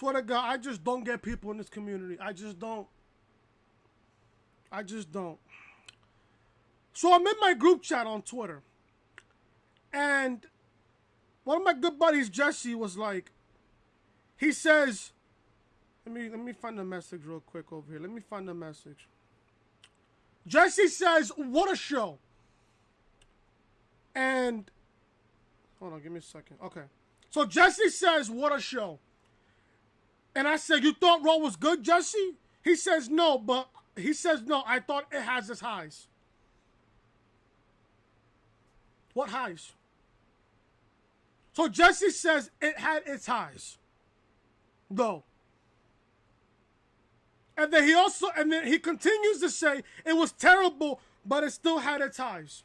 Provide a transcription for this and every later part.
swear to God, I just don't get people in this community. I just don't. So I'm in my group chat on Twitter. And one of my good buddies, Jesse, was like, he says, let me find the message real quick over here. Let me find the message. Jesse says, what a show. And, hold on, give me a second. Okay. So Jesse says, what a show. And I said, you thought Raw was good, Jesse? He says, no, I thought it has its highs. What highs? So Jesse says it had its highs. Go. And then he continues to say it was terrible, but it still had its highs.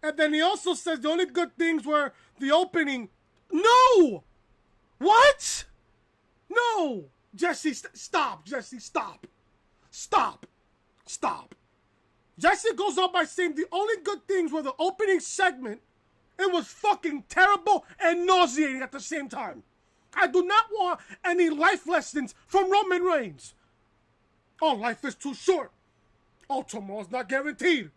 And then he also says the only good things were the opening. No! What? No! Jesse, stop. Jesse, stop. Stop. Jesse goes on by saying the only good things were the opening segment. It was fucking terrible and nauseating at the same time. I do not want any life lessons from Roman Reigns. Oh, life is too short. Oh, tomorrow's not guaranteed.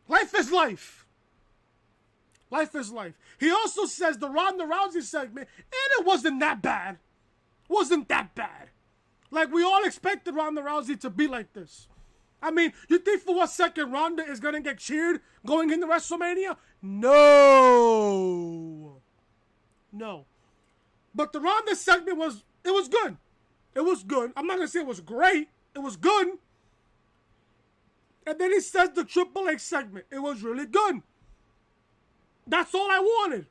Life is life. Life is life. He also says the Ronda Rousey segment, and it wasn't that bad. Wasn't that bad. Like, we all expected Ronda Rousey to be like this. I mean, you think for 1 second Ronda is going to get cheered going into WrestleMania? No. But the Ronda segment was good. It was good. I'm not going to say it was great. It was good. And then he says the Triple H segment. It was really good. That's all I wanted.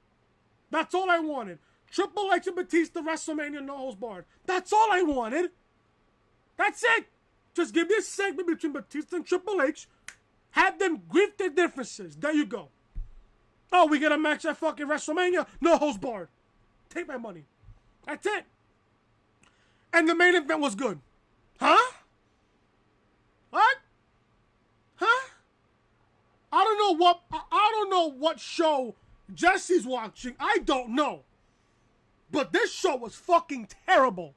Triple H and Batista, WrestleMania, no holds barred. That's all I wanted. That's it. Just give me a segment between Batista and Triple H. Have them grief their differences. There you go. Oh, we get a match at fucking WrestleMania, no holds barred. Take my money. That's it. And the main event was good. Huh? What? Huh? I don't know what show Jesse's watching. I don't know. But this show was fucking terrible.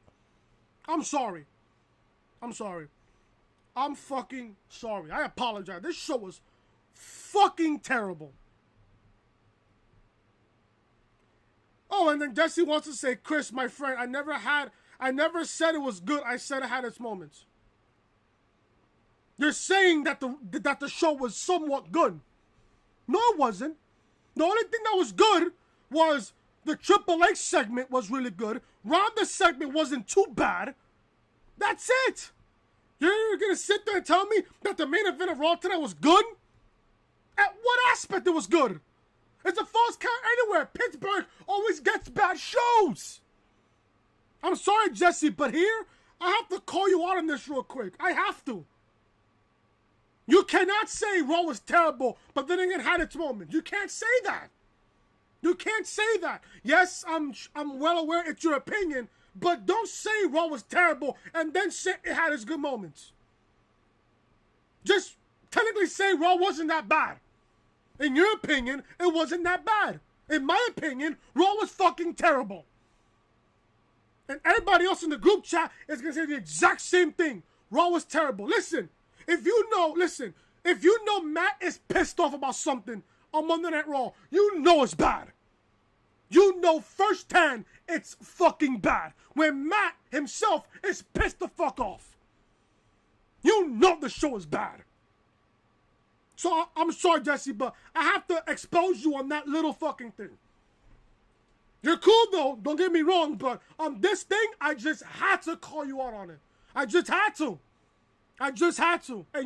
I'm sorry. I'm fucking sorry. I apologize. This show was fucking terrible. Oh, and then Jesse wants to say, Chris, my friend, I never said it was good. I said it had its moments. You're saying that the show was somewhat good. No, it wasn't. The only thing that was good was the Triple H segment was really good. Ronda's segment wasn't too bad. That's it. You're going to sit there and tell me that the main event of Raw tonight was good? At what aspect it was good? It's a false count anywhere. Pittsburgh always gets bad shows. I'm sorry, Jesse, but here, I have to call you out on this real quick. I have to. You cannot say Raw was terrible, but then it had its moments. You can't say that. You can't say that. Yes, I'm well aware it's your opinion, but don't say Raw was terrible and then say it had its good moments. Just technically say Raw wasn't that bad. In your opinion, it wasn't that bad. In my opinion, Raw was fucking terrible. And everybody else in the group chat is going to say the exact same thing. Raw was terrible. Listen, if you know Matt is pissed off about something on Monday Night Raw, you know it's bad. You know firsthand it's fucking bad. When Matt himself is pissed the fuck off. You know the show is bad. So I'm sorry, Jesse, but I have to expose you on that little fucking thing. You're cool though, don't get me wrong, but on this thing, I just had to call you out on it. I just had to. And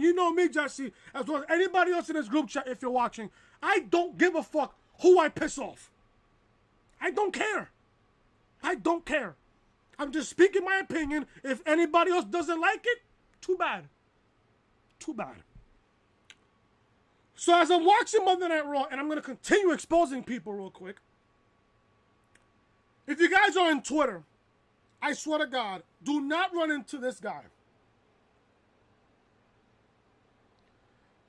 you know me, Jesse, as well as anybody else in this group chat, if you're watching, I don't give a fuck who I piss off. I don't care. I'm just speaking my opinion. If anybody else doesn't like it, too bad. So as I'm watching Monday Night Raw, and I'm going to continue exposing people real quick. If you guys are on Twitter, I swear to God, do not run into this guy.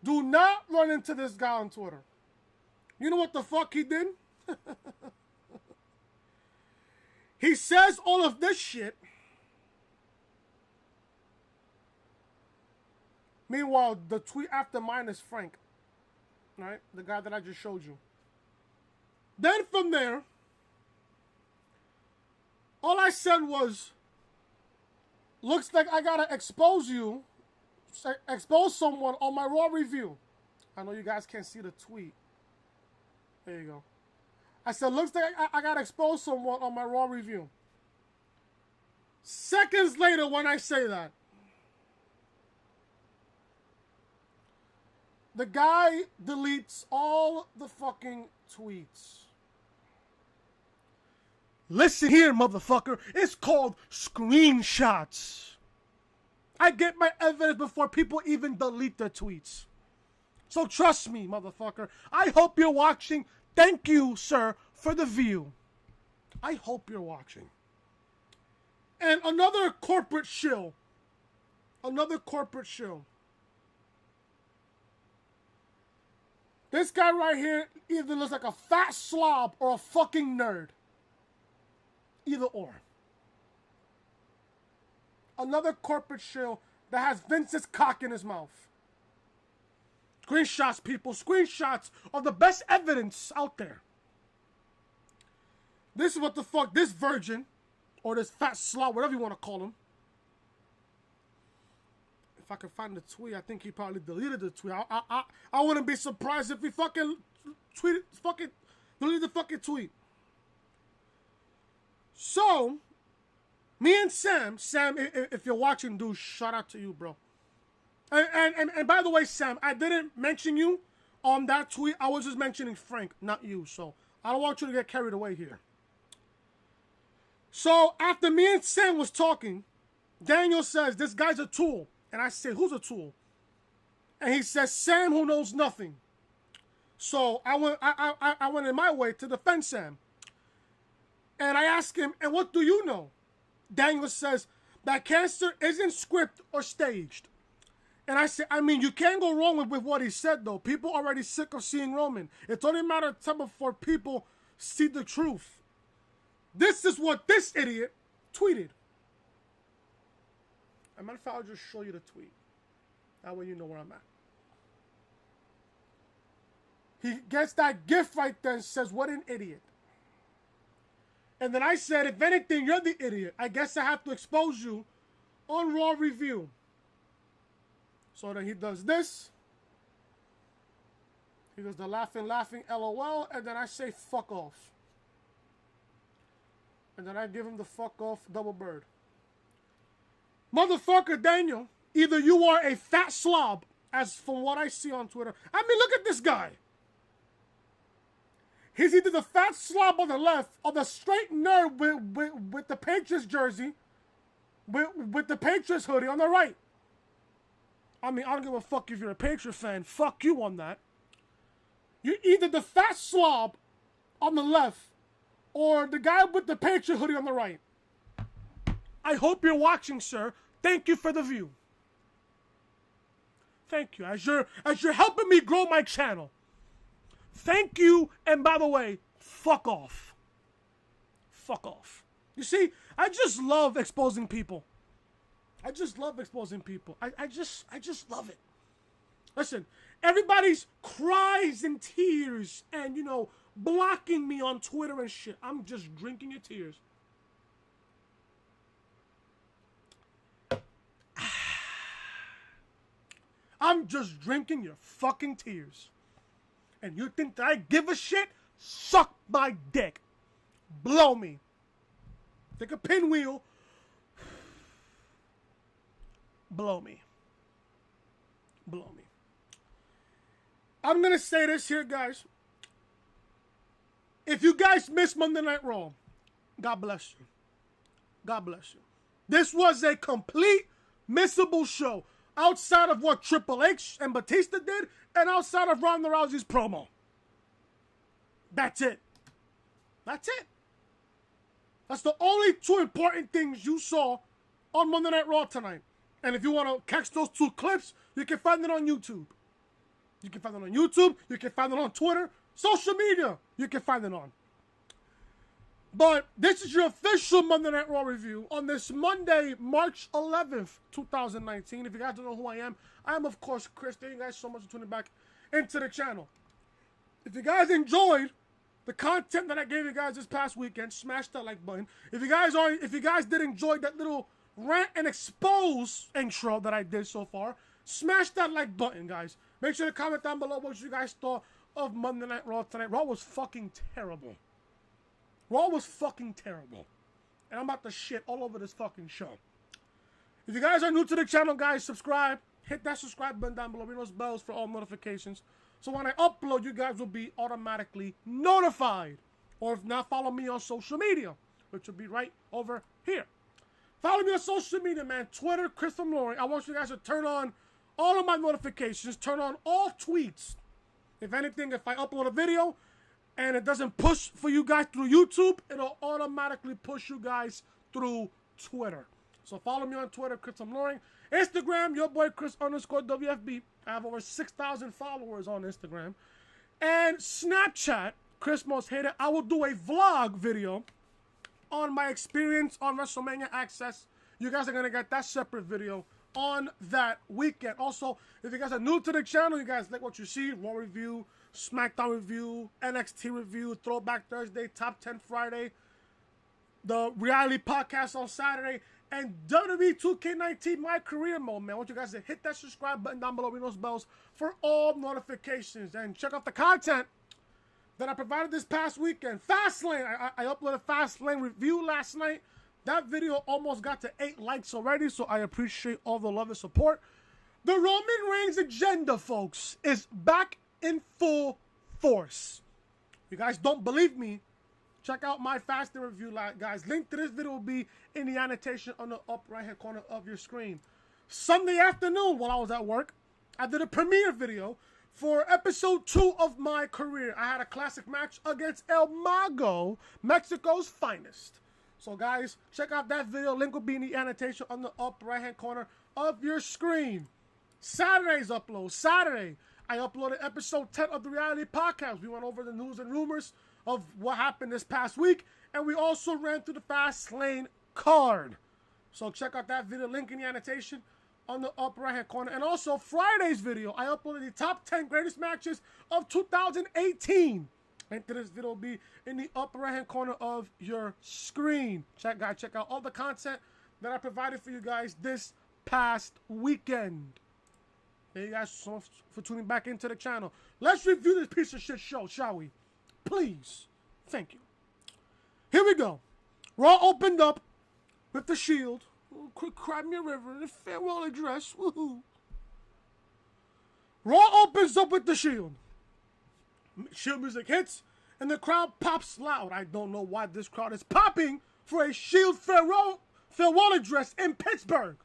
Do not run into this guy on Twitter. You know what the fuck he did? He says all of this shit. Meanwhile, the tweet after mine is Frank. Right? The guy that I just showed you. Then from there, all I said was, looks like I gotta expose someone on my Raw review. I know you guys can't see the tweet. There you go. I said, looks like I gotta expose someone on my Raw review. Seconds later, when I say that, the guy deletes all the fucking tweets. Listen here, motherfucker. It's called screenshots. I get my evidence before people even delete their tweets. So trust me, motherfucker. I hope you're watching. Thank you, sir, for the view. I hope you're watching. And another corporate shill. Another corporate shill. This guy right here either looks like a fat slob or a fucking nerd. Either or. Another corporate shill that has Vince's cock in his mouth. Screenshots, people. Screenshots are the best evidence out there. This is what the fuck this virgin, or this fat slob, whatever you want to call him. If I can find the tweet, I think he probably deleted the tweet. I wouldn't be surprised if he fucking deleted the fucking tweet. So, me and Sam, if you're watching, dude, shout out to you, bro. And by the way, Sam, I didn't mention you on that tweet. I was just mentioning Frank, not you. So, I don't want you to get carried away here. So, after me and Sam was talking, Daniel says, this guy's a tool. And I say, who's a tool? And he says, Sam who knows nothing. So, I went in my way to defend Sam. And I asked him, and what do you know? Daniel says, that cancer isn't scripted or staged. And I said, I mean, you can't go wrong with what he said, though. People are already sick of seeing Roman. It's only a matter of time before people see the truth. This is what this idiot tweeted. As a matter of fact, I'll just show you the tweet. That way you know where I'm at. He gets that gift right there and says, what an idiot. And then I said, if anything, you're the idiot. I guess I have to expose you on Raw Review. So then he does this. He does the laughing, LOL. And then I say, fuck off. And then I give him the fuck off double bird. Motherfucker, Daniel, either you are a fat slob, as from what I see on Twitter. I mean, look at this guy. He's either the fat slob on the left or the straight nerd with the Patriots jersey, with the Patriots hoodie on the right. I mean, I don't give a fuck if you're a Patriot fan. Fuck you on that. You're either the fat slob on the left or the guy with the Patriot hoodie on the right. I hope you're watching, sir. Thank you for the view. Thank you. As you're helping me grow my channel. Thank you, and by the way, fuck off. Fuck off. You see, I just love exposing people. I just love exposing people. I just love it. Listen, everybody's cries and tears and, you know, blocking me on Twitter and shit. I'm just drinking your tears. I'm just drinking your fucking tears. And you think that I give a shit? Suck my dick. Blow me. Take a pinwheel. Blow me. Blow me. I'm going to say this here, guys. If you guys missed Monday Night Raw, God bless you. God bless you. This was a complete missable show. Outside of what Triple H and Batista did, and outside of Ronda Rousey's promo. That's it. That's it. That's the only two important things you saw on Monday Night Raw tonight. And if you want to catch those two clips, you can find it on YouTube. You can find it on YouTube. You can find it on Twitter. Social media, you can find it on. But this is your official Monday Night Raw review on this Monday, March 11th, 2019. If you guys don't know who I am, of course Chris. Thank you guys so much for tuning back into the channel. If you guys enjoyed the content that I gave you guys this past weekend, smash that like button. If you guys did enjoy that little rant and expose intro that I did so far, smash that like button, guys. Make sure to comment down below what you guys thought of Monday Night Raw tonight. Raw was fucking terrible. Raw was fucking terrible. And I'm about to shit all over this fucking show. If you guys are new to the channel, guys, subscribe. Hit that subscribe button down below. Ring those bells for all notifications. So when I upload, you guys will be automatically notified. Or if not, follow me on social media, which will be right over here. Follow me on social media, man. Twitter, Chris from Loring. I want you guys to turn on all of my notifications. Turn on all tweets. If anything, if I upload a video and it doesn't push for you guys through YouTube, it'll automatically push you guys through Twitter. So follow me on Twitter, Chris from Loring. Instagram, your boy Chris _WFB. I have over 6,000 followers on Instagram. And Snapchat, Chris Most Hated. I will do a vlog video on my experience on WrestleMania Access. You guys are going to get that separate video on that weekend. Also, if you guys are new to the channel, you guys like what you see, Raw review, SmackDown review, NXT review, Throwback Thursday, Top 10 Friday, the reality podcast on Saturday, and WWE 2K19 My Career Mode, man. I want you guys to hit that subscribe button down below, ring those bells for all notifications, and check out the content that I provided this past weekend. Fastlane, I uploaded Fastlane review last night. That video almost got to 8 likes already, so I appreciate all the love and support. The Roman Reigns agenda, folks, is back in full force. You guys don't believe me? Check out my Fastlane review, guys. Link to this video will be in the annotation on the upper right-hand corner of your screen. Sunday afternoon, while I was at work, I did a premiere video for episode 2 of My Career. I had a classic match against El Mago, Mexico's finest. So, guys, check out that video. Link will be in the annotation on the upper right-hand corner of your screen. Saturday's upload. Saturday, I uploaded episode 10 of the reality podcast. We went over the news and rumors of what happened this past week, and we also ran through the Fastlane card. So check out that video, link in the annotation on the upper right-hand corner. And also, Friday's video, I uploaded the top 10 greatest matches of 2018. Link to this video will be in the upper right-hand corner of your screen. Check out all the content that I provided for you guys this past weekend. Thank you guys so much for tuning back into the channel. Let's review this piece of shit show, shall we? Please. Thank you. Here we go. Raw opened up with the Shield. Quick Cry Me a River and a farewell address. Woohoo. Raw opens up with the Shield. Shield music hits and the crowd pops loud. I don't know why this crowd is popping for a Shield farewell address in Pittsburgh.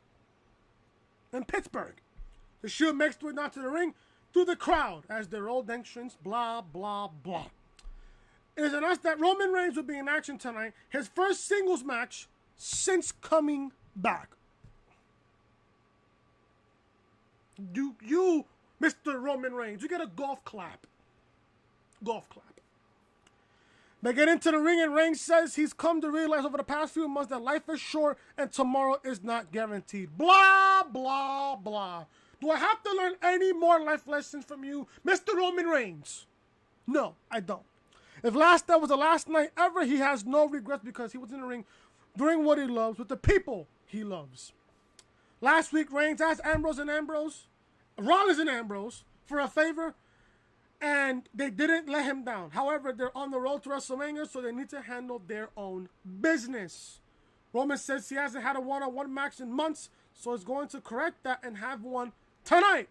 The Shield makes their way down to the ring through the crowd as their old entrance, blah, blah, blah. It is announced that Roman Reigns will be in action tonight, his first singles match since coming back. You, Mr. Roman Reigns, you get a golf clap. Golf clap. They get into the ring and Reigns says he's come to realize over the past few months that life is short and tomorrow is not guaranteed. Blah, blah, blah. Do I have to learn any more life lessons from you, Mr. Roman Reigns? No, I don't. If that was the last night ever, he has no regrets because he was in the ring doing what he loves with the people he loves. Last week, Reigns asked Rollins and Ambrose, for a favor, and they didn't let him down. However, they're on the road to WrestleMania, so they need to handle their own business. Roman says he hasn't had a one-on-one match in months, so he's going to correct that and have one tonight.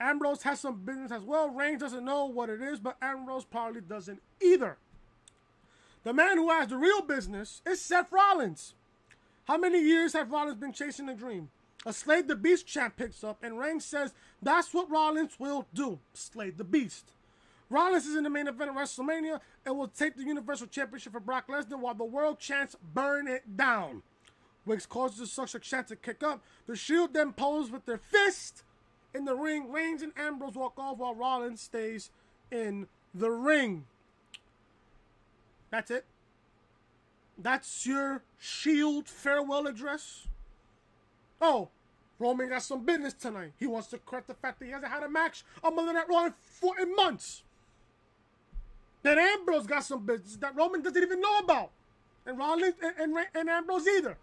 Ambrose has some business as well. Reigns doesn't know what it is, but Ambrose probably doesn't either. The man who has the real business is Seth Rollins. How many years have Rollins been chasing a dream? A Slay the Beast chant picks up, and Reigns says that's what Rollins will do, slay the Beast. Rollins is in the main event of WrestleMania and will take the Universal Championship for Brock Lesnar while the world chants burn it down. Wicks causes the Suction chant to kick up. The Shield then pose with their fist in the ring. Reigns and Ambrose walk off while Rollins stays in the ring. That's it. That's your Shield farewell address? Oh, Roman got some business tonight. He wants to correct the fact that he hasn't had a match on Monday Night Raw in months. Then Ambrose got some business that Roman doesn't even know about. And Rollins and Ambrose either.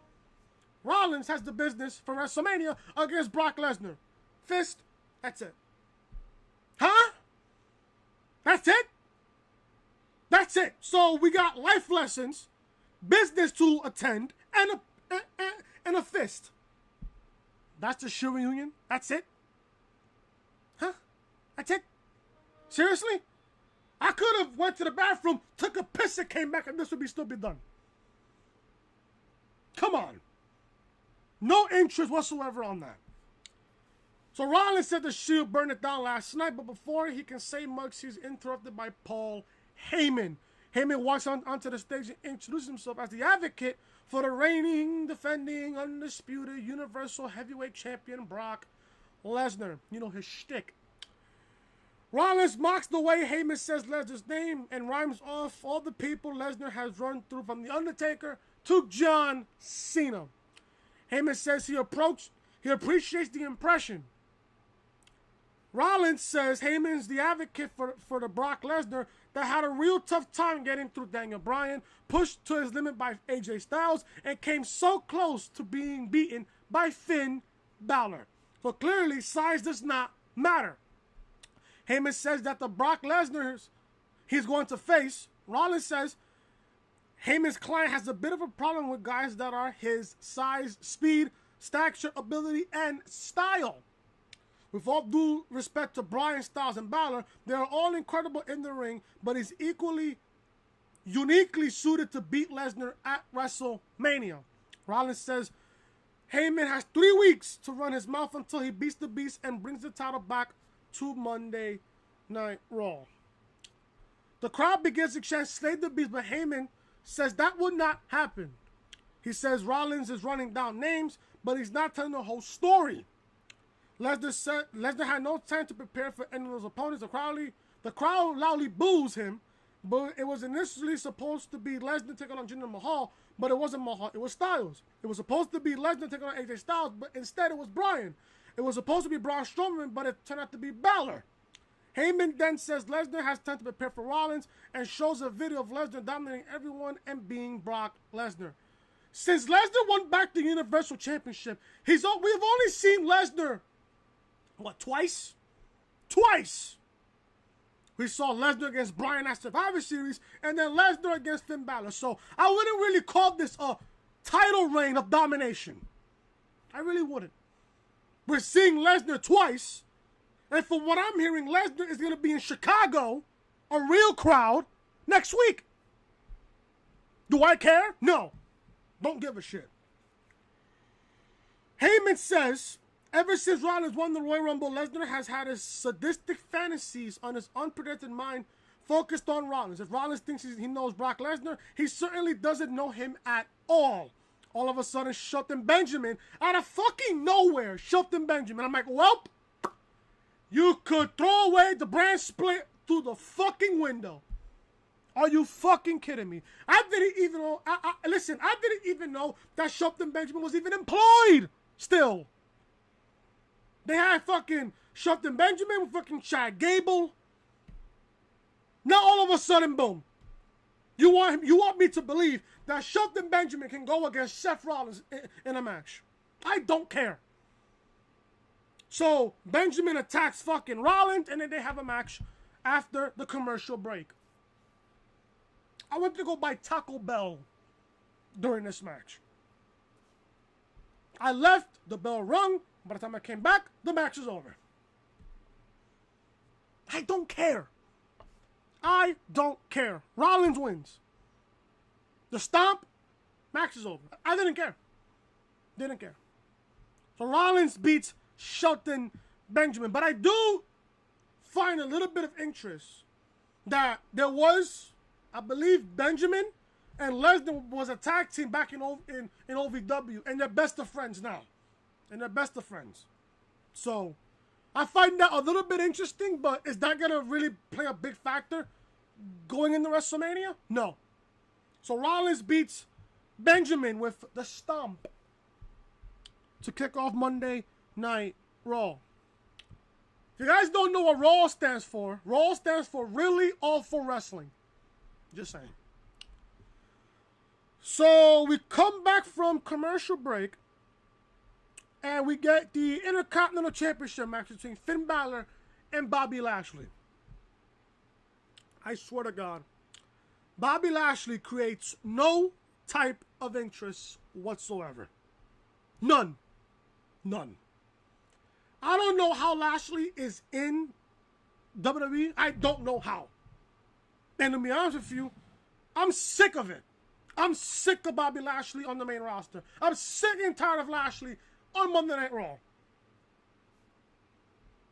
Rollins has the business for WrestleMania against Brock Lesnar. Fist, that's it. Huh? That's it? That's it. So we got life lessons, business to attend, and a fist. That's the Shield reunion? That's it? Huh? That's it? Seriously? I could have went to the bathroom, took a piss, and came back, and this would still be done. Come on. No interest whatsoever on that. So Rollins said the Shield burned it down last night, but before he can say much, he's interrupted by Paul Heyman. Heyman walks onto the stage and introduces himself as the advocate for the reigning, defending, undisputed Universal Heavyweight Champion Brock Lesnar. You know, his shtick. Rollins mocks the way Heyman says Lesnar's name and rhymes off all the people Lesnar has run through, from The Undertaker to John Cena. Heyman says he appreciates the impression. Rollins says Heyman's the advocate for the Brock Lesnar that had a real tough time getting through Daniel Bryan, pushed to his limit by AJ Styles, and came so close to being beaten by Finn Balor. So clearly, size does not matter. Heyman says that the Brock Lesnar he's going to face, Rollins says Heyman's client has a bit of a problem with guys that are his size, speed, stature, ability, and style. With all due respect to Bryan, Styles, and Balor, they are all incredible in the ring, but he's uniquely suited to beat Lesnar at WrestleMania. Rollins says Heyman has 3 weeks to run his mouth until he beats the Beast and brings the title back to Monday Night Raw. The crowd begins to chant "Slay the Beast," but Heyman says that would not happen. He says Rollins is running down names, but he's not telling the whole story. Lesnar had no time to prepare for any of those opponents. The crowd loudly boos him, but it was initially supposed to be Lesnar taking on Jinder Mahal, but it wasn't Mahal, it was Styles. It was supposed to be Lesnar taking on AJ Styles, but instead it was Bryan. It was supposed to be Braun Strowman, but it turned out to be Balor. Heyman then says Lesnar has time to prepare for Rollins and shows a video of Lesnar dominating everyone and being Brock Lesnar. Since Lesnar won back the Universal Championship, we've only seen Lesnar, twice? Twice! We saw Lesnar against Bryan at Survivor Series, and then Lesnar against Finn Balor. So I wouldn't really call this a title reign of domination. I really wouldn't. We're seeing Lesnar twice, and from what I'm hearing, Lesnar is going to be in Chicago, a real crowd, next week. Do I care? No. Don't give a shit. Heyman says, ever since Rollins won the Royal Rumble, Lesnar has had his sadistic fantasies on his unprotected mind focused on Rollins. If Rollins thinks he knows Brock Lesnar, he certainly doesn't know him at all. All of a sudden, Shelton Benjamin, out of fucking nowhere, Shelton Benjamin. I'm like, well, you could throw away the brand split through the fucking window. Are you fucking kidding me? I didn't even know, listen, I didn't even know that Shelton Benjamin was even employed still. They had fucking Shelton Benjamin with fucking Chad Gable. Now all of a sudden, boom. You want me to believe that Shelton Benjamin can go against Seth Rollins in a match? I don't care. So Benjamin attacks fucking Rollins, and then they have a match after the commercial break. I went to go buy Taco Bell during this match. I left, the bell rung. By the time I came back, the match is over. I don't care. I don't care. Rollins wins. The stomp, match is over. I didn't care. Didn't care. So Rollins beats Shelton Benjamin. But I do find a little bit of interest that there was, I believe, Benjamin and Lesnar was a tag team back in OVW, and they're best of friends now. And they're best of friends. So I find that a little bit interesting, but is that going to really play a big factor going into WrestleMania? No. So Rollins beats Benjamin with the stomp to kick off Monday Night Raw. If you guys don't know what Raw stands for Really Awful Wrestling. Just saying. So we come back from commercial break, and we get the Intercontinental Championship match between Finn Balor and Bobby Lashley. I swear to God, Bobby Lashley creates no type of interest whatsoever. None. I don't know how Lashley is in WWE. I don't know how. And to be honest with you, I'm sick of it. I'm sick of Bobby Lashley on the main roster. I'm sick and tired of Lashley on Monday Night Raw.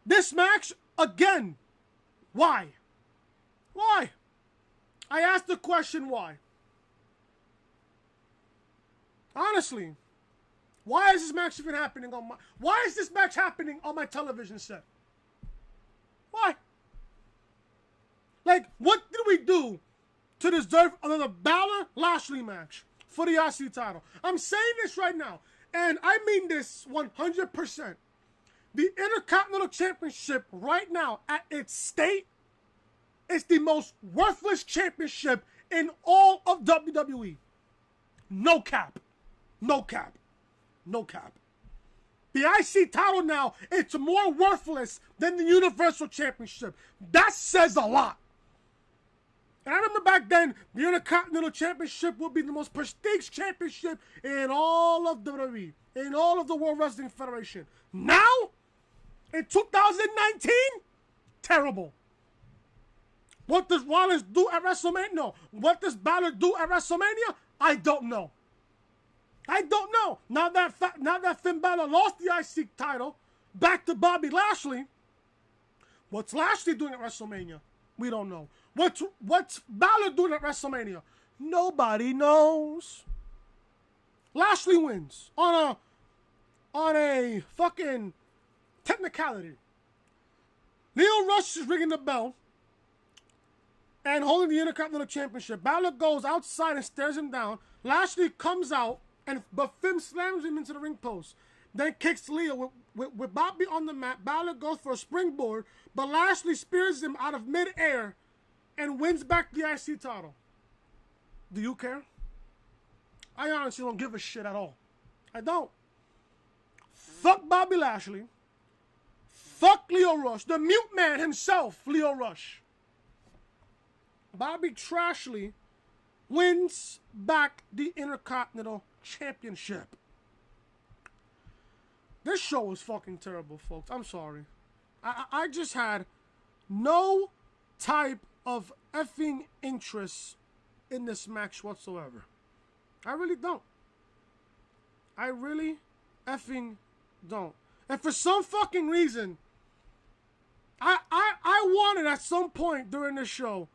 This match, again, why? Why? I asked the question, why? Honestly, why is this match even happening on my... Why is this match happening on my television set? Why? Like, what did we do to deserve another Balor-Lashley match for the IC title? I'm saying this right now, and I mean this 100%. The Intercontinental Championship right now, at its state, is the most worthless championship in all of WWE. No cap. No cap. No cap. The IC title now, it's more worthless than the Universal Championship. That says a lot. And I remember back then, the Intercontinental Championship would be the most prestigious championship in all of WWE, in all of the World Wrestling Federation. Now, in 2019, terrible. What does Rollins do at WrestleMania? No. What does Balor do at WrestleMania? I don't know. I don't know. Now that Finn Balor lost the IC title back to Bobby Lashley, what's Lashley doing at WrestleMania? We don't know. What's Balor doing at WrestleMania? Nobody knows. Lashley wins on a fucking technicality. Lio Rush is ringing the bell and holding the Intercontinental Championship. Balor goes outside and stares him down. Lashley comes out, but Finn slams him into the ring post. Then kicks Leo with Bobby on the mat. Balor goes for a springboard, but Lashley spears him out of midair and wins back the IC title. Do you care? I honestly don't give a shit at all. I don't. Fuck Bobby Lashley. Fuck Lio Rush. The mute man himself, Lio Rush. Bobby Trashley wins back the Intercontinental Championship. This show was fucking terrible, folks. I'm sorry. I just had no type of effing interest in this match whatsoever. I really don't. I really effing don't. And for some fucking reason, I wanted at some point during the show,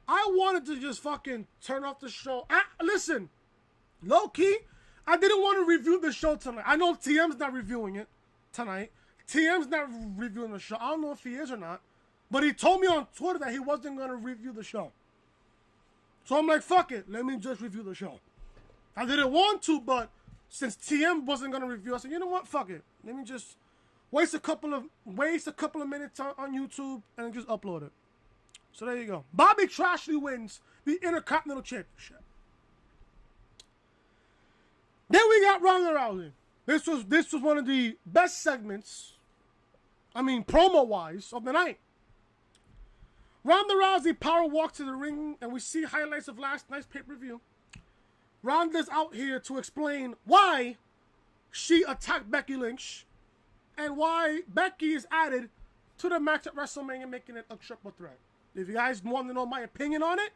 I wanted to just fucking turn off the show. Listen, low key, I didn't want to review the show tonight. I know TM's not reviewing it tonight. TM's not reviewing the show. I don't know if he is or not. But he told me on Twitter that he wasn't going to review the show. So I'm like, fuck it. Let me just review the show. I didn't want to, but since TM wasn't going to review, I said, you know what? Fuck it. Let me just waste a couple of minutes on YouTube and just upload it. So there you go. Bobby Trashley wins the Intercontinental Championship. Then we got Ronda Rousey. This was one of the best segments, promo-wise, of the night. Ronda Rousey power walks to the ring, and we see highlights of last night's pay-per-view. Ronda's out here to explain why she attacked Becky Lynch and why Becky is added to the match at WrestleMania, making it a triple threat. If you guys want to know my opinion on it,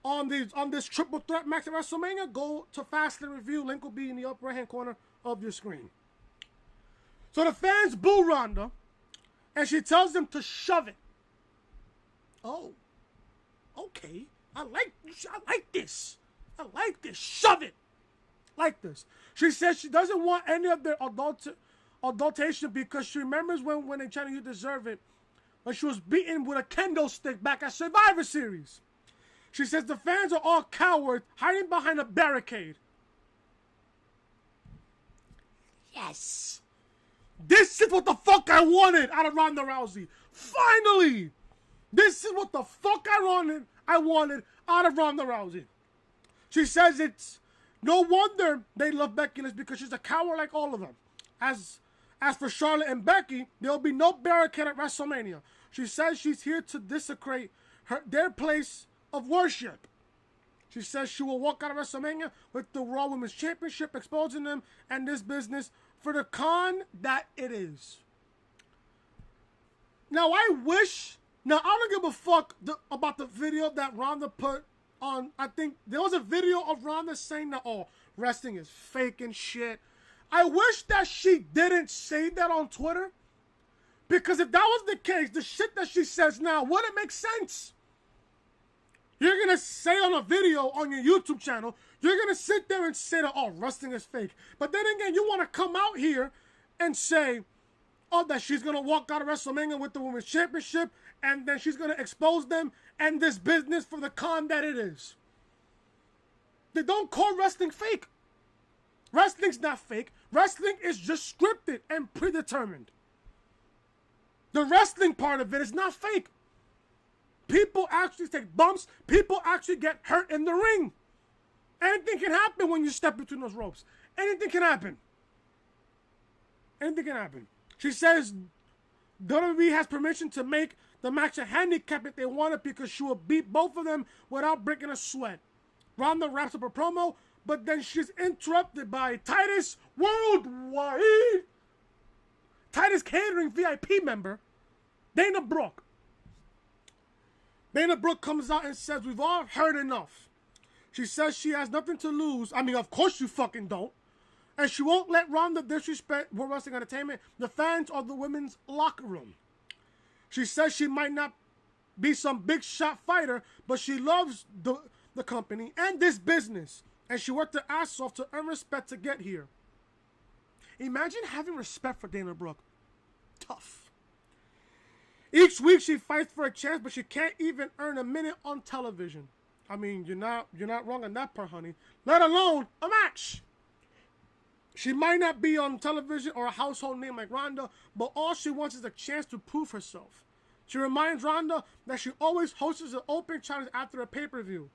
on this triple threat match at WrestleMania, go to Fastlane Review. Link will be in the upper right-hand corner of your screen. So the fans boo Ronda, and she tells them to shove it. Oh, okay. I like this. I like this. Shove it. Like this. She says she doesn't want any of their adultation because she remembers when they tried to deserve it, when she was beaten with a kendo stick back at Survivor Series. She says the fans are all cowards hiding behind a barricade. yes. This is what the fuck I wanted out of Ronda Rousey. Finally. This is what the fuck I wanted out of Ronda Rousey. She says it's no wonder they love Becky Lynch because she's a coward like all of them. As for Charlotte and Becky, there will be no barricade at WrestleMania. She says she's here to desecrate their place of worship. She says she will walk out of WrestleMania with the Raw Women's Championship, exposing them and this business for the con that it is. Now, I don't give a fuck about the video that Ronda put on. I think there was a video of Ronda saying that, oh, wrestling is fake and shit. I wish that she didn't say that on Twitter. Because if that was the case, the shit that she says now wouldn't make sense. You're going to say on a video on your YouTube channel, you're going to sit there and say that, oh, wrestling is fake. But then again, you want to come out here and say, oh, that she's going to walk out of WrestleMania with the Women's Championship, and then she's going to expose them and this business for the con that it is. They don't call wrestling fake. Wrestling's not fake. Wrestling is just scripted and predetermined. The wrestling part of it is not fake. People actually take bumps. People actually get hurt in the ring. Anything can happen when you step between those ropes. Anything can happen. Anything can happen. She says WWE has permission to make the match a handicap if they want it because she will beat both of them without breaking a sweat. Ronda wraps up her promo, but then she's interrupted by Titus Worldwide. Titus Catering VIP member, Dana Brooke. Dana Brooke comes out and says, we've all heard enough. She says she has nothing to lose. I mean, of course you fucking don't. And she won't let Ronda disrespect World Wrestling Entertainment, the fans, or the women's locker room. She says she might not be some big shot fighter, but she loves the company and this business. And she worked her ass off to earn respect to get here. Imagine having respect for Dana Brooke. Tough. Each week she fights for a chance, but she can't even earn a minute on television. I mean, you're not wrong on that part, honey. Let alone a match. She might not be on television or a household name like Ronda, but all she wants is a chance to prove herself. She reminds Ronda that she always hosts an open challenge after a pay-per-view.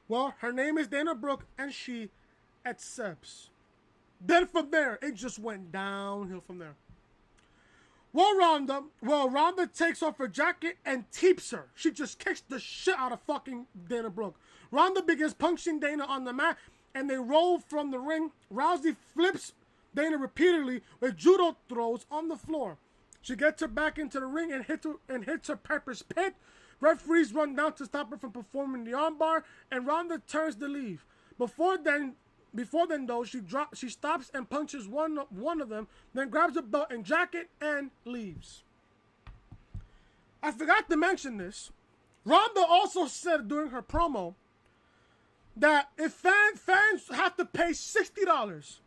Well, her name is Dana Brooke, and she accepts. Then from there, it just went downhill from there. Ronda takes off her jacket and teeps her. She just kicks the shit out of fucking Dana Brooke. Ronda begins punching Dana on the mat, and they roll from the ring. Rousey flips Dana repeatedly with judo throws on the floor. She gets her back into the ring and hits her Pepper's Pit. Referees run down to stop her from performing the armbar, and Ronda turns to leave. Before then, though, she stops and punches one of them, then grabs a belt and jacket and leaves. I forgot to mention this. Ronda also said during her promo that if fans have to pay $60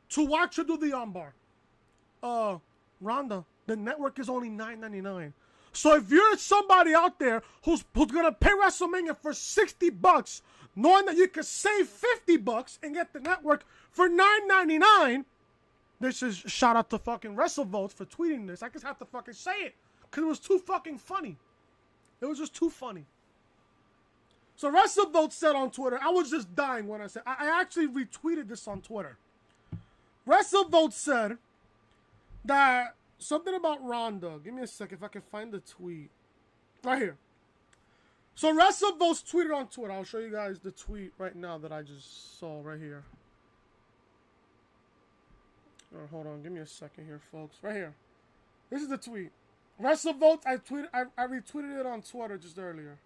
to watch her do the armbar, Ronda, the network is only $9.99. So if you're somebody out there who's gonna pay WrestleMania for $60, knowing that you can save $50 and get the network for $9.99, this is shout out to fucking WrestleVotes for tweeting this. I just have to fucking say it because it was too fucking funny. It was just too funny. So WrestleVotes said on Twitter, I was just dying when I said, I actually retweeted this on Twitter. WrestleVotes said that something about Ronda. Give me a second if I can find the tweet. Right here. So WrestleVotes tweeted on Twitter. I'll show you guys the tweet right now that I just saw right here. Oh, hold on. Give me a second here, folks. Right here. This is the tweet. WrestleVotes, I retweeted it on Twitter just earlier.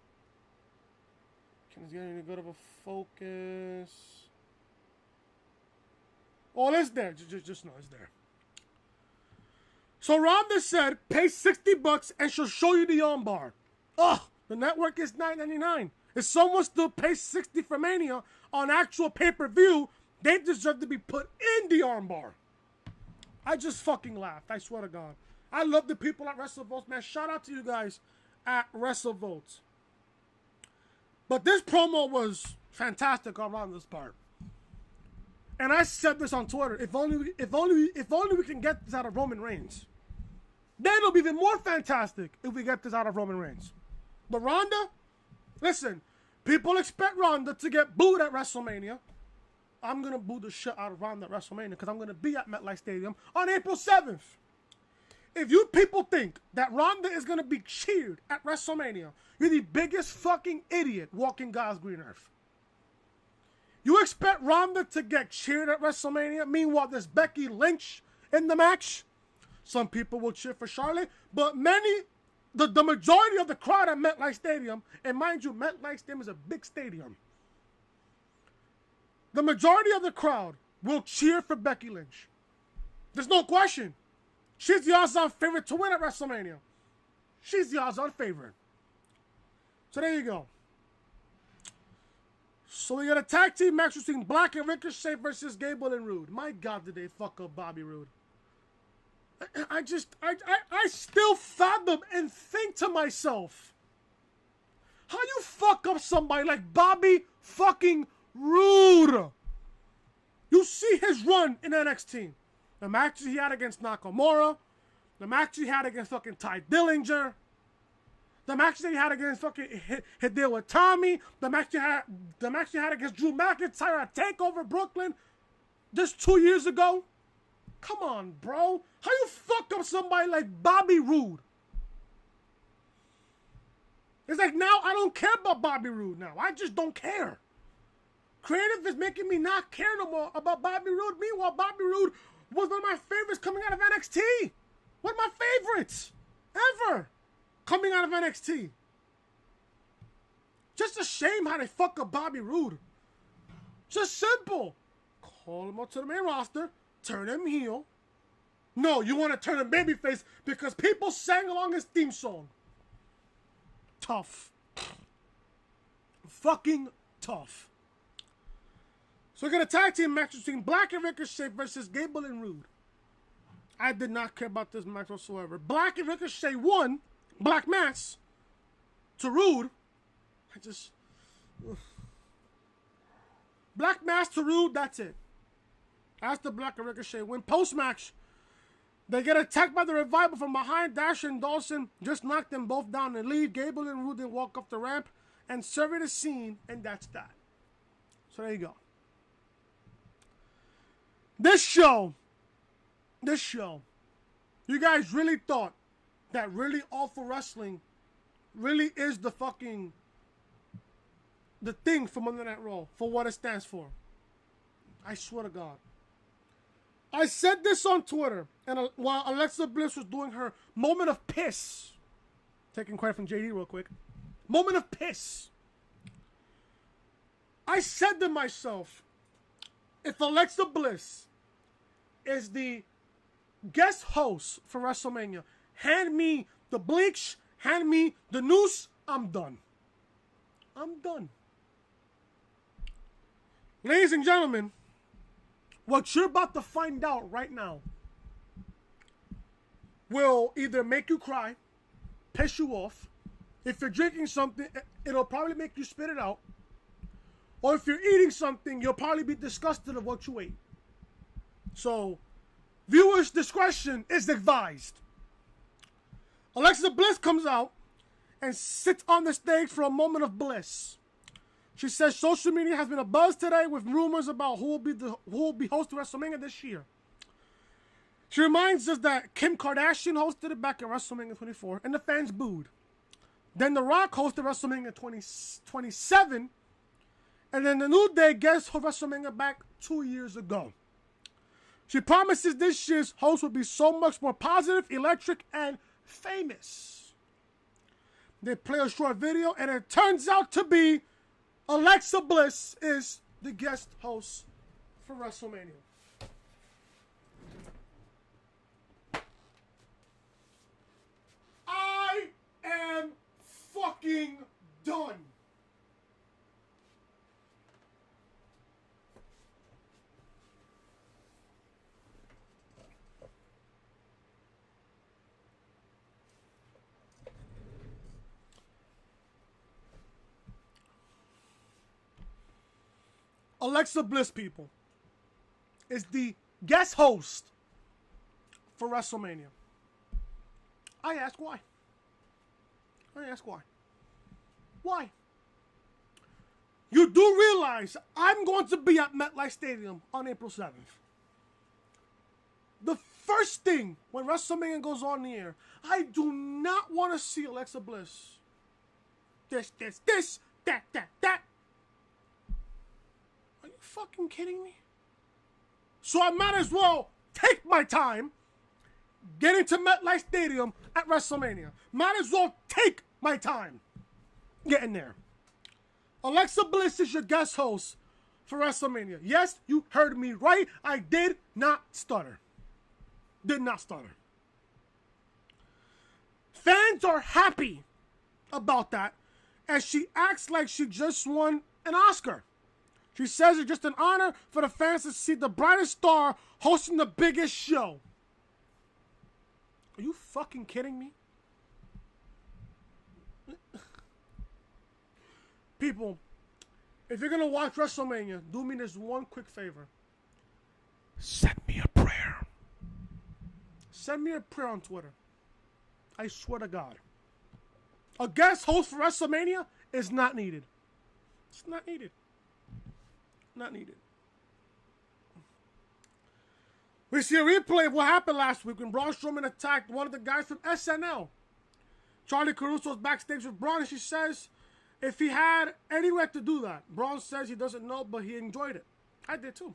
Can it get any good of a focus? Oh, it's there. Just know it's there. So Ronda said, pay $60 and she'll show you the armbar. Ugh, the network is $9.99. If someone still pays $60 for Mania on actual pay-per-view, they deserve to be put in the armbar. I just fucking laughed. I swear to God. I love the people at WrestleVotes, man. Shout out to you guys at WrestleVotes. But this promo was fantastic on Ronda's part. And I said this on Twitter. If only we can get this out of Roman Reigns. Then it'll be even more fantastic if we get this out of Roman Reigns. But Ronda, listen, people expect Ronda to get booed at WrestleMania. I'm going to boo the shit out of Ronda at WrestleMania because I'm going to be at MetLife Stadium on April 7th. If you people think that Ronda is going to be cheered at WrestleMania, you're the biggest fucking idiot walking God's green earth. You expect Ronda to get cheered at WrestleMania? Meanwhile, there's Becky Lynch in the match. Some people will cheer for Charlotte, but the majority of the crowd at MetLife Stadium, and mind you, MetLife Stadium is a big stadium. The majority of the crowd will cheer for Becky Lynch. There's no question. She's the odds-on favorite to win at WrestleMania. She's the odds-on favorite. So there you go. So we got a tag team match between Black and Ricochet versus Gable and Rude. My God, did they fuck up Bobby Roode. I still fathom and think to myself, how you fuck up somebody like Bobby fucking Roode? You see his run in NXT. The matches he had against Nakamura. The match he had against fucking Ty Dillinger. The match that he had against fucking Hideo Itami. The match he had against Drew McIntyre at TakeOver Brooklyn just 2 years ago. Come on, bro. How you fuck up somebody like Bobby Roode? It's like now I don't care about Bobby Roode now. I just don't care. Creative is making me not care no more about Bobby Roode. Meanwhile, Bobby Roode was one of my favorites coming out of NXT. One of my favorites ever coming out of NXT. Just a shame how they fuck up Bobby Roode. Just simple. Call him up to the main roster. Turn him heel. No, you want to turn him babyface because people sang along his theme song. Tough. Fucking tough. So we got a tag team match between Black and Ricochet versus Gable and Rude. I did not care about this match whatsoever. Black and Ricochet won. Black Mass to Rude. Black Mass to Rude, that's it. After Black and Ricochet win. Post-match, they get attacked by the Revival from behind. Dash and Dawson just knock them both down and leave. Gable and Rude then walk up the ramp and survey the scene, and that's that. So there you go. This show, you guys really thought that really awful wrestling really is the thing from Monday Night Raw for what it stands for. I swear to God. I said this on Twitter, and while Alexa Bliss was doing her moment of piss, taking credit from JD real quick, moment of piss, I said to myself, if Alexa Bliss is the guest host for WrestleMania, hand me the bleach, hand me the noose, I'm done. I'm done. Ladies and gentlemen, what you're about to find out right now will either make you cry, piss you off. If you're drinking something, it'll probably make you spit it out. Or if you're eating something, you'll probably be disgusted of what you ate. So, viewers' discretion is advised. Alexa Bliss comes out and sits on the stage for a moment of bliss. She says social media has been abuzz today with rumors about who will be hosting WrestleMania this year. She reminds us that Kim Kardashian hosted it back at WrestleMania 24, and the fans booed. Then The Rock hosted WrestleMania 27, and then the New Day guest hosted WrestleMania back 2 years ago. She promises this year's host will be so much more positive, electric, and famous. They play a short video, and it turns out to be Alexa Bliss is the guest host for WrestleMania. I am fucking done. Alexa Bliss, people. is the guest host for WrestleMania. I ask why. Why? You do realize I'm going to be at MetLife Stadium on April 7th. The first thing when WrestleMania goes on the air, I do not want to see Alexa Bliss. This, that. Are you fucking kidding me? So I might as well take my time getting to MetLife Stadium at WrestleMania. Might as well take my time getting there. Alexa Bliss is your guest host for WrestleMania. Yes, you heard me right. I did not stutter. Fans are happy about that, as she acts like she just won an Oscar. She says it's just an honor for the fans to see the brightest star hosting the biggest show. Are you fucking kidding me? People, if you're going to watch WrestleMania, do me this one quick favor. Send me a prayer. Send me a prayer on Twitter. I swear to God. A guest host for WrestleMania is not needed. It's not needed. Not needed. We see a replay of what happened last week when Braun Strowman attacked one of the guys from SNL. Charlie Caruso's backstage with Braun, and she says if he had anywhere to do that. Braun says he doesn't know, but he enjoyed it. I did too.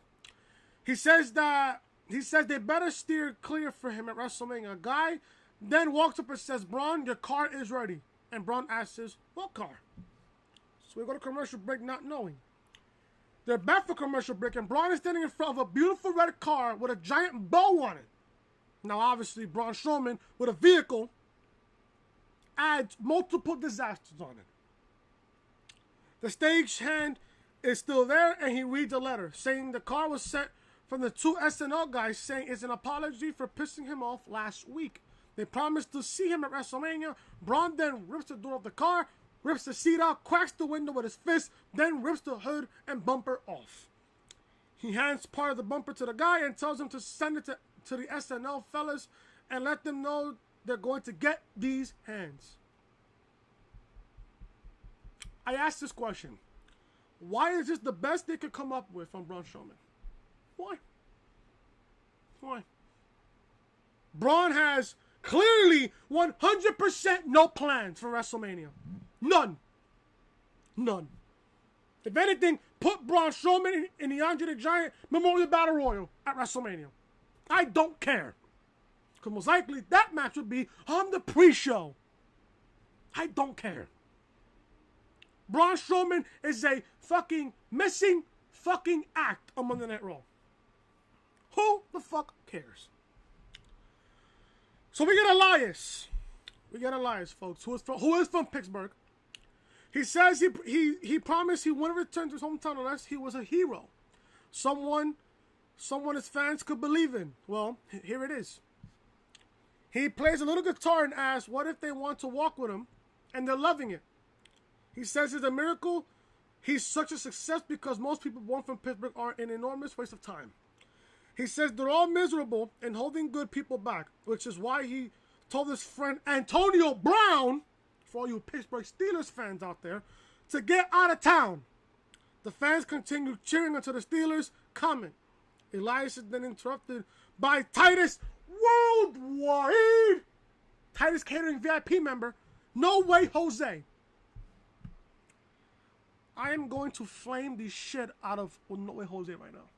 He says they better steer clear for him at WrestleMania. A guy then walks up and says, Braun, your car is ready. And Braun asks, what car? So we go to commercial break not knowing. They're back for commercial break, and Braun is standing in front of a beautiful red car with a giant bow on it. Now, obviously, Braun Strowman with a vehicle adds multiple disasters on it. The stagehand is still there, and he reads a letter saying the car was sent from the two SNL guys, saying it's an apology for pissing him off last week. They promised to see him at WrestleMania. Braun then rips the door of the car, rips the seat out, cracks the window with his fist, then rips the hood and bumper off. He hands part of the bumper to the guy and tells him to send it to the SNL fellas and let them know they're going to get these hands. I asked this question. Why is this the best they could come up with on Braun Strowman? Why? Braun has clearly 100% no plans for WrestleMania. None. If anything, put Braun Strowman in the Andre the Giant Memorial Battle Royal at WrestleMania. I don't care. Because most likely that match would be on the pre-show. I don't care. Braun Strowman is a fucking missing fucking act on Monday Night Raw. Who the fuck cares? So we get Elias. Folks, who is from Pittsburgh. He says he promised he wouldn't return to his hometown unless he was a hero. Someone his fans could believe in. Well, here it is. He plays a little guitar and asks, what if they want to walk with him? And they're loving it. He says it's a miracle he's such a success because most people born from Pittsburgh are an enormous waste of time. He says they're all miserable and holding good people back, which is why he told his friend Antonio Brown, for all you Pittsburgh Steelers fans out there, to get out of town. The fans continue cheering until the Steelers comment. Elias is then interrupted by Titus Worldwide, Titus Catering VIP member, No Way Jose. I am going to flame the shit out of No Way Jose right now.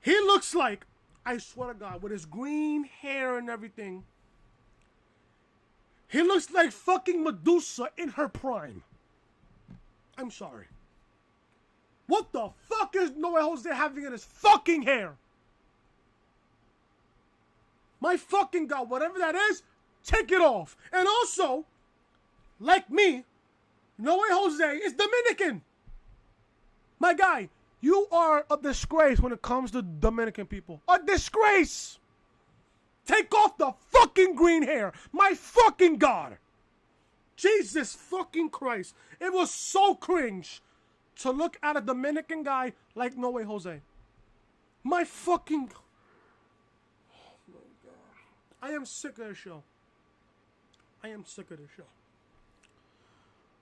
He looks like, I swear to God, with his green hair and everything, he looks like fucking Medusa in her prime. I'm sorry. What the fuck is No Way Jose having in his fucking hair? My fucking God, whatever that is, take it off. And also, like me, No Way Jose is Dominican. My guy, you are a disgrace when it comes to Dominican people. A disgrace. Take off the fucking green hair. My fucking God. Jesus fucking Christ. It was so cringe to look at a Dominican guy like No Way Jose. My fucking... Oh my God. I am sick of this show. I am sick of this show.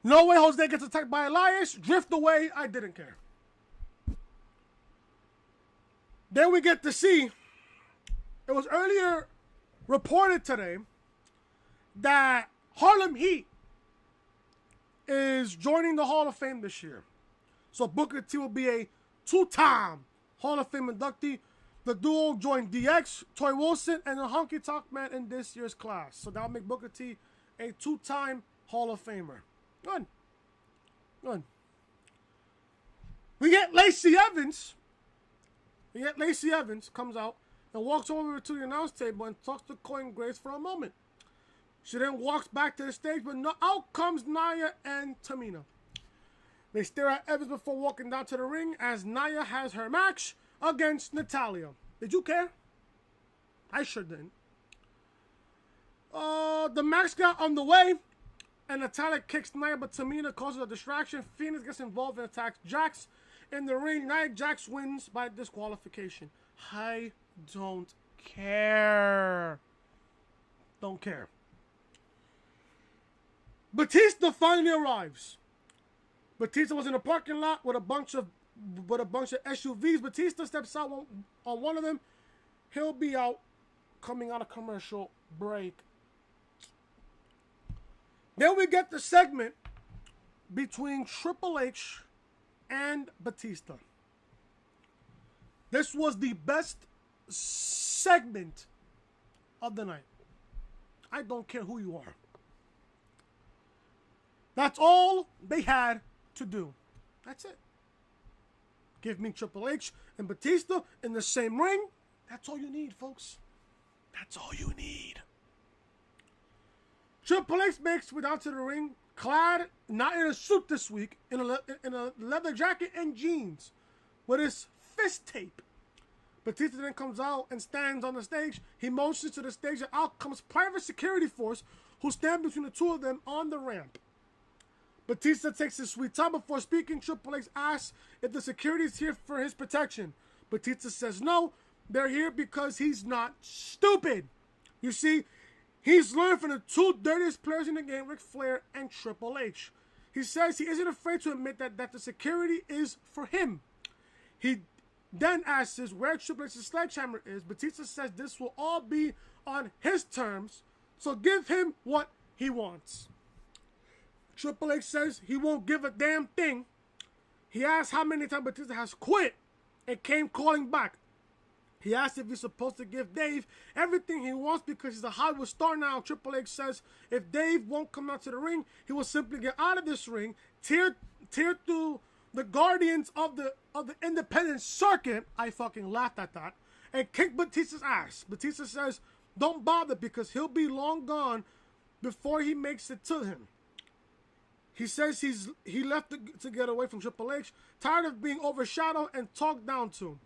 No way Jose gets attacked by Elias. Drift away. I didn't care. Then we get to see, it was earlier reported today that Harlem Heat is joining the Hall of Fame this year. So Booker T will be a 2-time Hall of Fame inductee. The duo joined DX, Toy Wilson, and the Honky Tonk Man in this year's class. So that'll make Booker T a 2-time Hall of Famer. Good. Good. We get Lacey Evans. Comes out and walks over to the announce table and talks to Coin Grace for a moment. She then walks back to the stage, but out comes Nia and Tamina. They stare at Evans before walking down to the ring as Nia has her match against Natalya. Did you care? I sure didn't. The match got underway, and Natalya kicks Nia, but Tamina causes a distraction. Phoenix gets involved and attacks Jax. In the ring, Nia Jax wins by disqualification. I don't care. Don't care. Batista finally arrives. Batista was in a parking lot with a bunch of SUVs. Batista steps out on one of them. He'll be out coming out of commercial break. Then we get the segment between Triple H and Batista. This was the best segment of the night. I don't care who you are. That's all they had to do. That's it. Give me Triple H and Batista in the same ring. That's all you need, folks. That's all you need. Triple H makes it down to the ring, clad, not in a suit this week, in a leather jacket and jeans, with his fist tape. Batista then comes out and stands on the stage. He motions to the stage, and out comes private security force, who stand between the two of them on the ramp. Batista takes his sweet time before speaking. Triple H asks if the security is here for his protection. Batista says no, they're here because he's not stupid. You see, he's learned from the two dirtiest players in the game, Ric Flair and Triple H. He says he isn't afraid to admit that the security is for him. He then asks where Triple H's sledgehammer is. Batista says this will all be on his terms, so give him what he wants. Triple H says he won't give a damn thing. He asks how many times Batista has quit and came calling back. He asks if he's supposed to give Dave everything he wants because he's a Hollywood star now. Triple H says if Dave won't come out to the ring, he will simply get out of this ring, tear through the guardians of the independent circuit. I fucking laughed at that. And kick Batista's ass. Batista says don't bother because he'll be long gone before he makes it to him. He says he left to get away from Triple H, tired of being overshadowed and talked down to.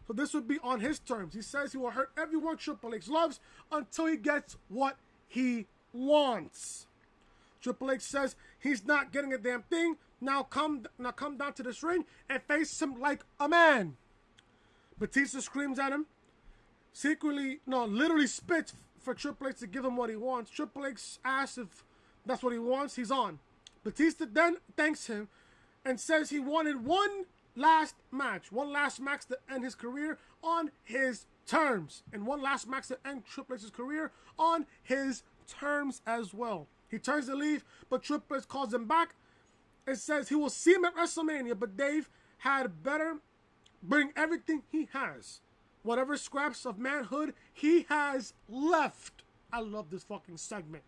So this would be on his terms. He says he will hurt everyone Triple H loves until he gets what he wants. Triple H says he's not getting a damn thing. Now come down to this ring and face him like a man. Batista screams at him. Literally spits for Triple H to give him what he wants. Triple H asks if that's what he wants. He's on. Batista then thanks him and says he wanted one last match to end his career on his terms, and one last match to end Triple H's career on his terms as well. He turns to leave, but Triple H calls him back and says he will see him at WrestleMania, but Dave had better bring everything he has, whatever scraps of manhood he has left. I love this fucking segment.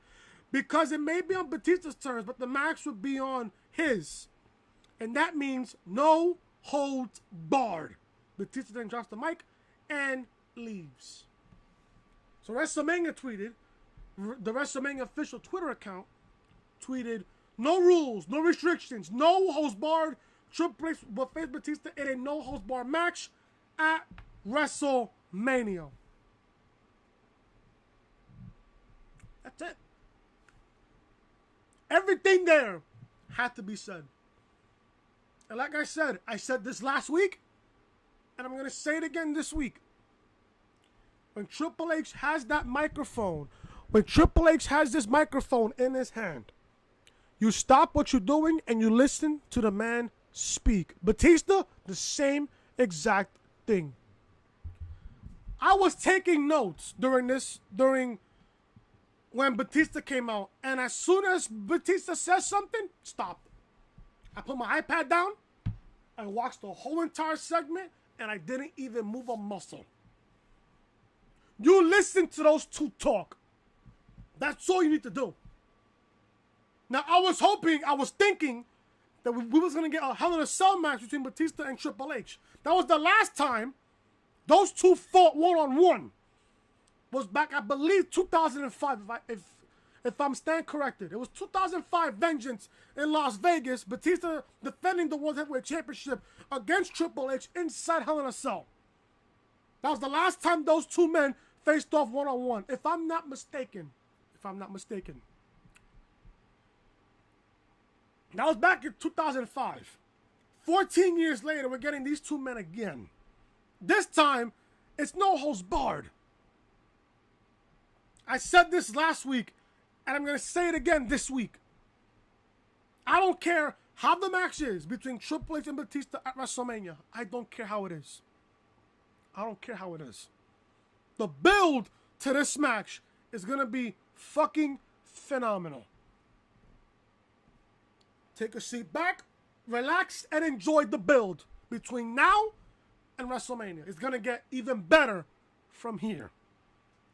Because it may be on Batista's terms, but the match would be on his. And that means no holds barred. Batista then drops the mic and leaves. So WrestleMania tweeted, the WrestleMania official Twitter account tweeted, no rules, no restrictions, no holds barred. Triple H will face Batista in a no holds barred match at WrestleMania. That's it. Everything there had to be said. And like I said this last week. and I'm going to say it again this week. When Triple H has that microphone, when Triple H has this microphone in his hand, you stop what you're doing and you listen to the man speak. Batista, the same exact thing. I was taking notes during when Batista came out, and as soon as Batista says something, stop. I put my iPad down, I watched the whole entire segment, and I didn't even move a muscle. You listen to those two talk. That's all you need to do. Now, I was thinking that we was going to get a Hell in a Cell match between Batista and Triple H. That was the last time those two fought one-on-one. Was back, I believe, 2005, if I'm staying corrected. It was 2005 Vengeance in Las Vegas. Batista defending the World Heavyweight Championship against Triple H inside Hell in a Cell. That was the last time those two men faced off one-on-one, if I'm not mistaken. That was back in 2005. 14 years later, we're getting these two men again. This time, it's no holds barred. I said this last week, and I'm going to say it again this week. I don't care how the match is between Triple H and Batista at WrestleMania. I don't care how it is. The build to this match is going to be fucking phenomenal. Take a seat back, relax, and enjoy the build between now and WrestleMania. It's going to get even better from here.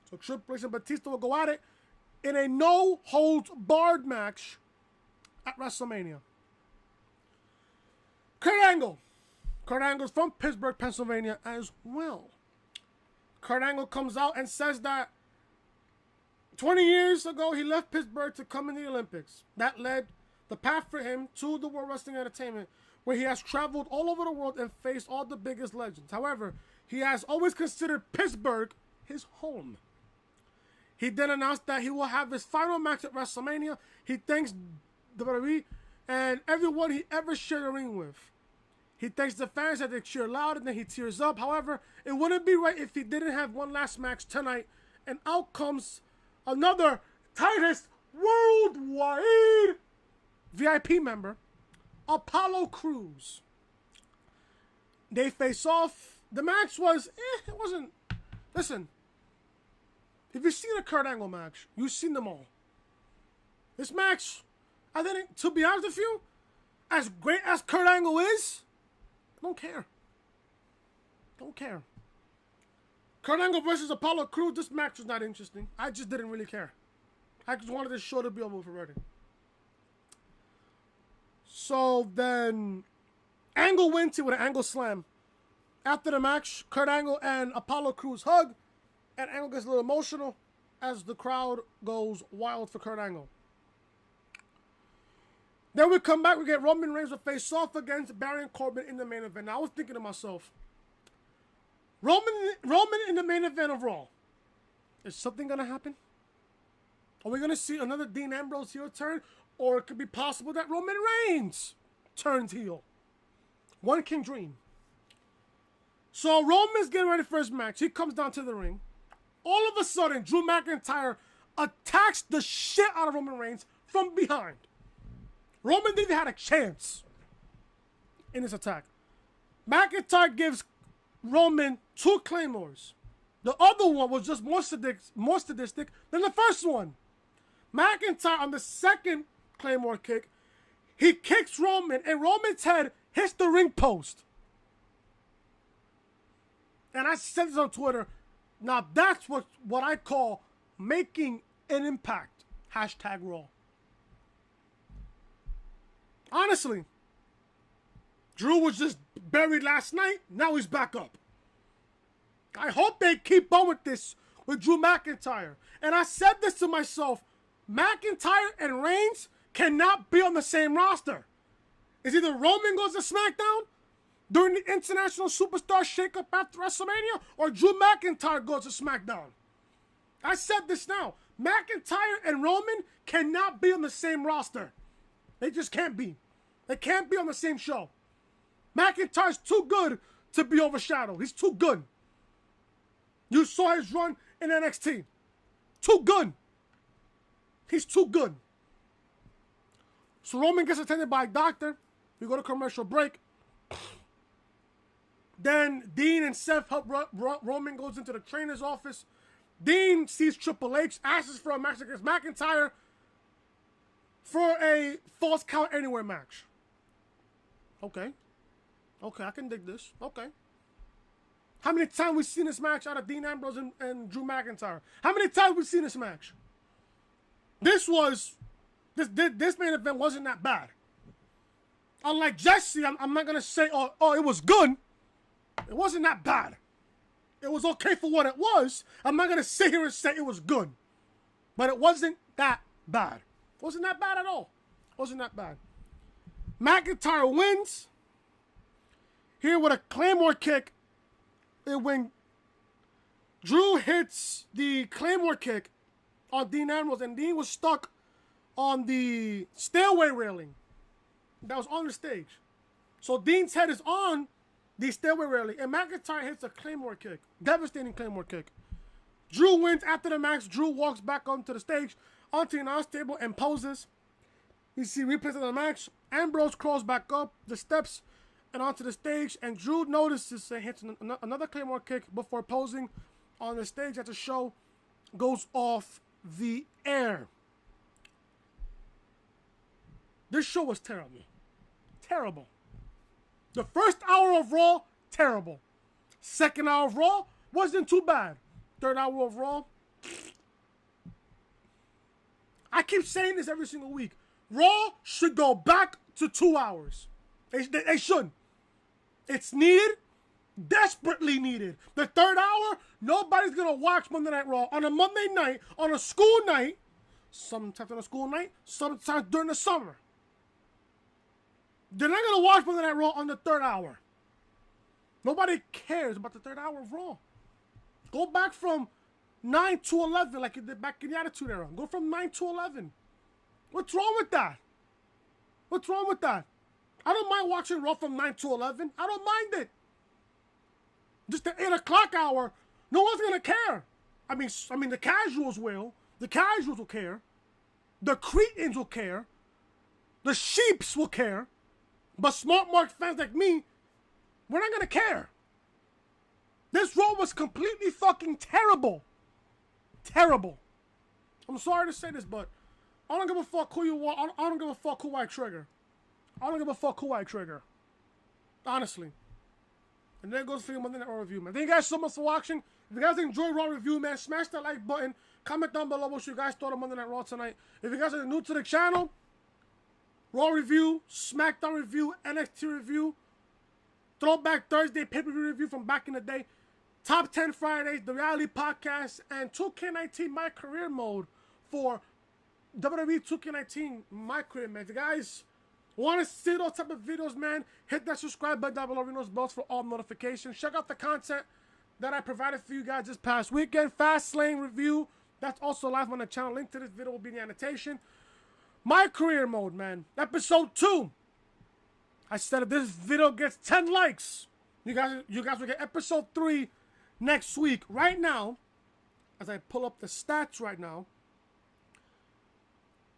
So Triple H and Batista will go at it in a no-holds-barred match at WrestleMania. Kurt Angle. Kurt Angle's from Pittsburgh, Pennsylvania as well. Kurt Angle comes out and says that 20 years ago he left Pittsburgh to come in the Olympics. That led the path for him to the World Wrestling Entertainment, where he has traveled all over the world and faced all the biggest legends. However, he has always considered Pittsburgh his home. He then announced that he will have his final match at WrestleMania. He thanks WWE and everyone he ever shared a ring with. He thanks the fans that they cheer loud and then he tears up. However, it wouldn't be right if he didn't have one last match tonight. And out comes another tightest worldwide VIP member, Apollo Crews. They face off. The match was, it wasn't, listen, if you've seen a Kurt Angle match, you've seen them all. This match, I think, to be honest with you, as great as Kurt Angle is, don't care. Kurt Angle versus Apollo Crews, this match was not interesting. I just didn't really care. I just wanted this show to be over with already. So then, Angle wins it with an Angle Slam. After the match, Kurt Angle and Apollo Crews hug, and Angle gets a little emotional as the crowd goes wild for Kurt Angle. Then we come back, we get Roman Reigns to face off against Baron Corbin in the main event. Now, I was thinking to myself, Roman in the main event of Raw. Is something going to happen? Are we going to see another Dean Ambrose heel turn? Or it could be possible that Roman Reigns turns heel. One can dream. So Roman's getting ready for his match. He comes down to the ring. All of a sudden, Drew McIntyre attacks the shit out of Roman Reigns from behind. Roman didn't even have a chance in this attack. McIntyre gives Roman 2 claymores. The other one was just more sadistic than the first one. McIntyre, on the second claymore kick, he kicks Roman, and Roman's head hits the ring post. And I said this on Twitter. Now that's what I call making an impact. #Raw. Honestly, Drew was just buried last night. Now he's back up. I hope they keep on with this with Drew McIntyre. And I said this to myself. McIntyre and Reigns cannot be on the same roster. It's either Roman goes to SmackDown during the International Superstar Shakeup after WrestleMania, or Drew McIntyre goes to SmackDown. I said this now. McIntyre and Roman cannot be on the same roster. They just can't be. They can't be on the same show. McIntyre's too good to be overshadowed. He's too good. You saw his run in NXT. Too good. He's too good. So Roman gets attended by a doctor. We go to commercial break. Then Dean and Seth help Roman goes into the trainer's office. Dean sees Triple H, asks for a match against McIntyre for a Falls Count Anywhere match. Okay, I can dig this. Okay. How many times we seen this match out of Dean Ambrose and Drew McIntyre? How many times we seen this match? This main event wasn't that bad. Unlike Jesse, I'm not gonna say, oh, it was good. It wasn't that bad. It was okay for what it was. I'm not gonna sit here and say it was good, but it wasn't that bad. It wasn't that bad at all. It wasn't that bad. McIntyre wins here with a Claymore kick. And when Drew hits the Claymore kick on Dean Ambrose, and Dean was stuck on the stairway railing that was on the stage. So Dean's head is on the stairway railing, and McIntyre hits a Claymore kick. Devastating Claymore kick. Drew wins after the match. Drew walks back onto the stage, onto the announce table, and poses. You see replays of the match. Ambrose crawls back up the steps and onto the stage, and Drew notices and hits another Claymore kick before posing on the stage as the show goes off the air. This show was terrible. Terrible. The first hour of Raw, terrible. Second hour of Raw wasn't too bad. Third hour of Raw, I keep saying this every single week. Raw should go back to 2 hours. They should. It's needed. Desperately needed. The third hour, nobody's going to watch Monday Night Raw on a Monday night, on a school night, sometimes on a school night, sometimes during the summer. They're not going to watch Monday Night Raw on the third hour. Nobody cares about the third hour of Raw. Go back from 9 to 11 like you did back in the Attitude Era. Go from 9 to 11. What's wrong with that? What's wrong with that? I don't mind watching Raw from 9 to 11. I don't mind it. Just the 8 o'clock hour, no one's going to care. I mean, the casuals will. The casuals will care. The cretins will care. The sheeps will care. But smart mark fans like me, we're not going to care. This Raw was completely fucking terrible. Terrible. I'm sorry to say this, but I don't give a fuck who you are. I don't give a fuck who I trigger. I don't give a fuck who I trigger. Honestly. And there goes for your Monday Night Raw review, man. Thank you guys so much for watching. If you guys enjoyed Raw review, man, smash that like button. Comment down below what you guys thought of Monday Night Raw tonight. If you guys are new to the channel, Raw review, SmackDown review, NXT review, Throwback Thursday pay-per-view review from back in the day, Top 10 Fridays, the Reality Podcast, and 2K19 My Career Mode for WWE 2K19 My Career, man. If you guys want to see those type of videos, man, hit that subscribe button down below, ring those bells for all notifications. Check out the content that I provided for you guys this past weekend. Fastlane review, that's also live on the channel. Link to this video will be in the annotation. My Career Mode, man. Episode 2. I said if this video gets 10 likes, you guys will get episode 3 next week. Right now, as I pull up the stats right now,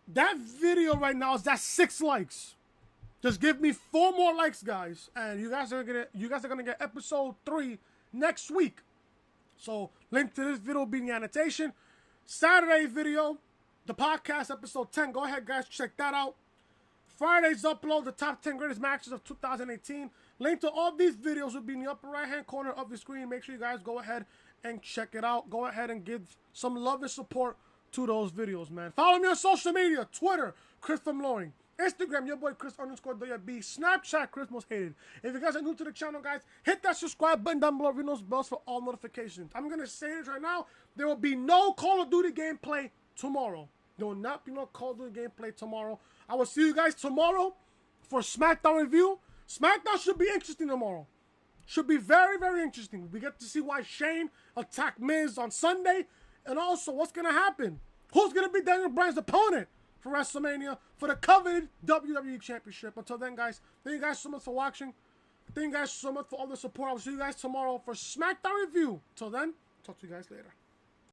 that video right now is at 6 likes. Just give me 4 more likes, guys, and you guys are gonna get episode 3 next week. So link to this video will be in the annotation. Saturday video, the podcast episode 10. Go ahead, guys, check that out. Friday's upload, the top 10 greatest matches of 2018. Link to all these videos will be in the upper right-hand corner of the screen. Make sure you guys go ahead and check it out. Go ahead and give some love and support to those videos, man. Follow me on social media. Twitter, Chris from Loring. Instagram, your boy Chris_WB. Snapchat, Chris Most Hated. If you guys are new to the channel, guys, hit that subscribe button down below. Ring those bells for all notifications. I'm going to say this right now. There will be no Call of Duty gameplay tomorrow. There will not be no Call of Duty gameplay tomorrow. I will see you guys tomorrow for SmackDown review. SmackDown should be interesting tomorrow. Should be very, very interesting. We get to see why Shane attacked Miz on Sunday. And also, what's going to happen? Who's going to be Daniel Bryan's opponent for WrestleMania for the coveted WWE Championship? Until then, guys, thank you guys so much for watching. Thank you guys so much for all the support. I'll see you guys tomorrow for SmackDown review. Till then, talk to you guys later.